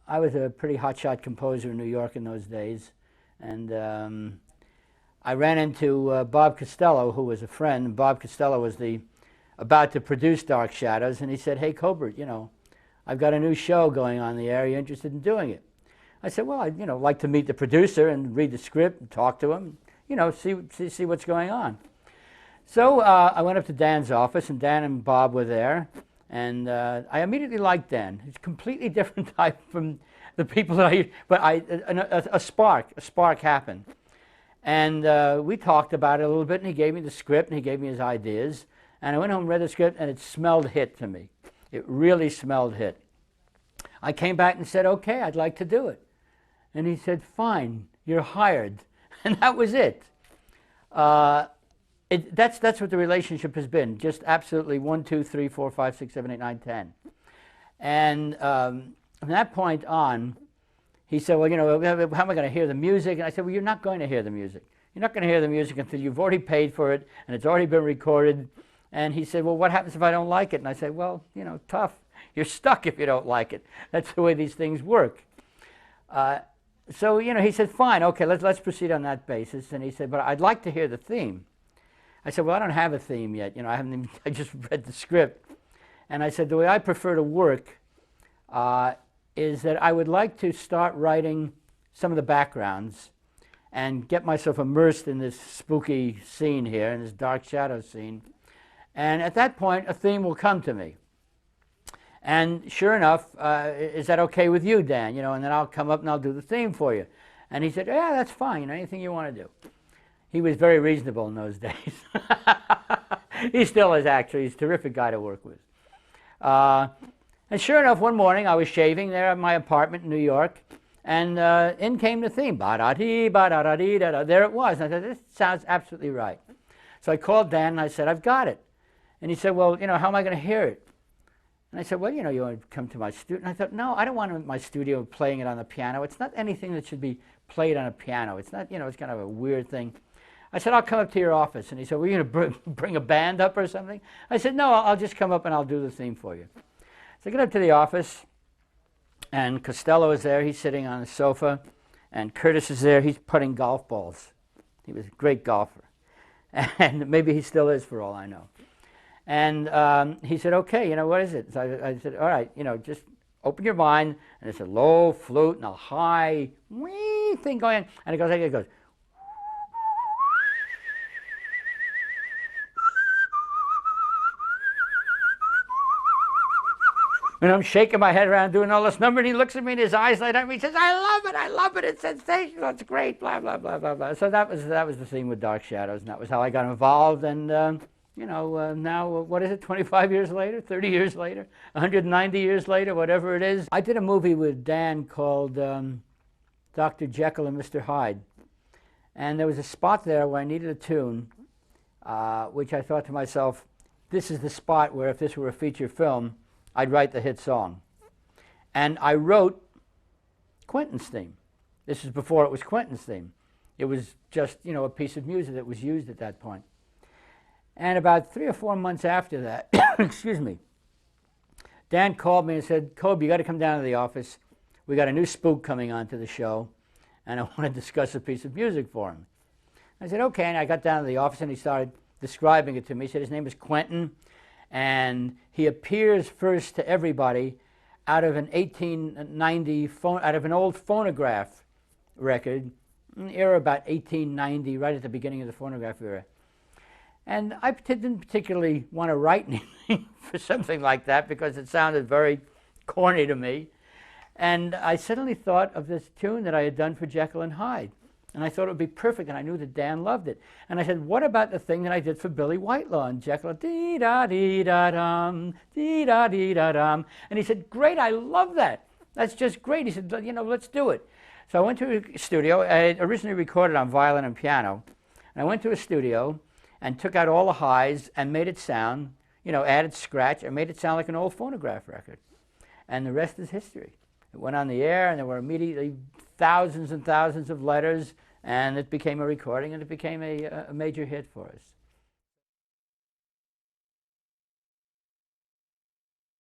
I was a pretty hotshot composer in New York in those days, and I ran into Bob Costello, who was a friend. Bob Costello was about to produce Dark Shadows, and he said, "Hey, Cobert, I've got a new show going on in the air. Are you interested in doing it?" I said, "Well, I'd like to meet the producer and read the script and talk to him, see what's going on." So I went up to Dan's office, and Dan and Bob were there, and I immediately liked Dan. He's a completely different type from the people that a spark happened. And we talked about it a little bit, and he gave me the script, and he gave me his ideas, and I went home and read the script, and it smelled hit to me. It really smelled hit. I came back and said, "Okay, I'd like to do it." And he said, "Fine, you're hired." And that was it. That's what the relationship has been. Just absolutely 1, 2, 3, 4, 5, 6, 7, 8, 9, 10. And from that point on, he said, "Well, how am I going to hear the music?" And I said, "Well, you're not going to hear the music. You're not going to hear the music until you've already paid for it and it's already been recorded." And he said, "Well, what happens if I don't like it?" And I said, "Well, tough. You're stuck if you don't like it. That's the way these things work." So he said, "Fine, okay, let's proceed on that basis." And he said, "But I'd like to hear the theme." I said, "Well, I don't have a theme yet. I just read the script." And I said, "The way I prefer to work is that I would like to start writing some of the backgrounds and get myself immersed in this spooky scene here, in this Dark Shadow scene. And at that point, a theme will come to me." And sure enough, "Is that okay with you, Dan? And then I'll come up and I'll do the theme for you." And he said, "Yeah, that's fine. Anything you want to do." He was very reasonable in those days. He still is, actually. He's a terrific guy to work with. And sure enough, one morning I was shaving there at my apartment in New York, and in came the theme. Ba-da-dee, ba-da-da-dee, da-da. There it was. And I said, "This sounds absolutely right." So I called Dan and I said, "I've got it." And he said, "Well, how am I going to hear it?" And I said, "Well, you want to come to my studio?" And I thought, "No, I don't want my studio playing it on the piano. It's not anything that should be played on a piano. It's not, it's kind of a weird thing." I said, "I'll come up to your office." And he said, "Well, you're going to bring a band up or something?" I said, "No, I'll just come up and I'll do the theme for you." So I get up to the office, and Costello is there. He's sitting on a sofa, and Curtis is there. He's putting golf balls. He was a great golfer. And maybe he still is, for all I know. And he said, "Okay, what is it?" So I said, "All right, just open your mind." And it's a low flute and a high wee thing going on. And it goes. And I'm shaking my head around doing all this number, and he looks at me and his eyes light up. He says, I love it, it's sensational, it's great, blah, blah, blah, blah, blah. So that was the theme with Dark Shadows, and that was how I got involved. And, now, what is it, 25 years later, 30 years later, 190 years later, whatever it is. I did a movie with Dan called Dr. Jekyll and Mr. Hyde. And there was a spot there where I needed a tune, which I thought to myself, this is the spot where if this were a feature film, I'd write the hit song. And I wrote Quentin's theme. This is before it was Quentin's theme. It was just, a piece of music that was used at that point. And about 3 or 4 months after that, excuse me, Dan called me and said, "Kobe, you got to come down to the office. We got a new spook coming onto the show, and I want to discuss a piece of music for him." I said, "Okay," and I got down to the office, and he started describing it to me. He said his name is Quentin, and he appears first to everybody out of an 1890 out of an old phonograph record, era about 1890, right at the beginning of the phonograph era. And I didn't particularly want to write anything for something like that because it sounded very corny to me. And I suddenly thought of this tune that I had done for Jekyll and Hyde. And I thought it would be perfect, and I knew that Dan loved it. And I said, "What about the thing that I did for Billy Whitelaw and Jekyll? Dee-da-dee-da-dum, dee-da-dee-da-dum." And he said, "Great, I love that. That's just great." He said, "Let's do it." So I went to a studio. I had originally recorded on violin and piano. And I went to a studio and took out all the highs and made it sound, added scratch and made it sound like an old phonograph record. And the rest is history. It went on the air, and there were immediately thousands and thousands of letters, and it became a recording, and it became a major hit for us.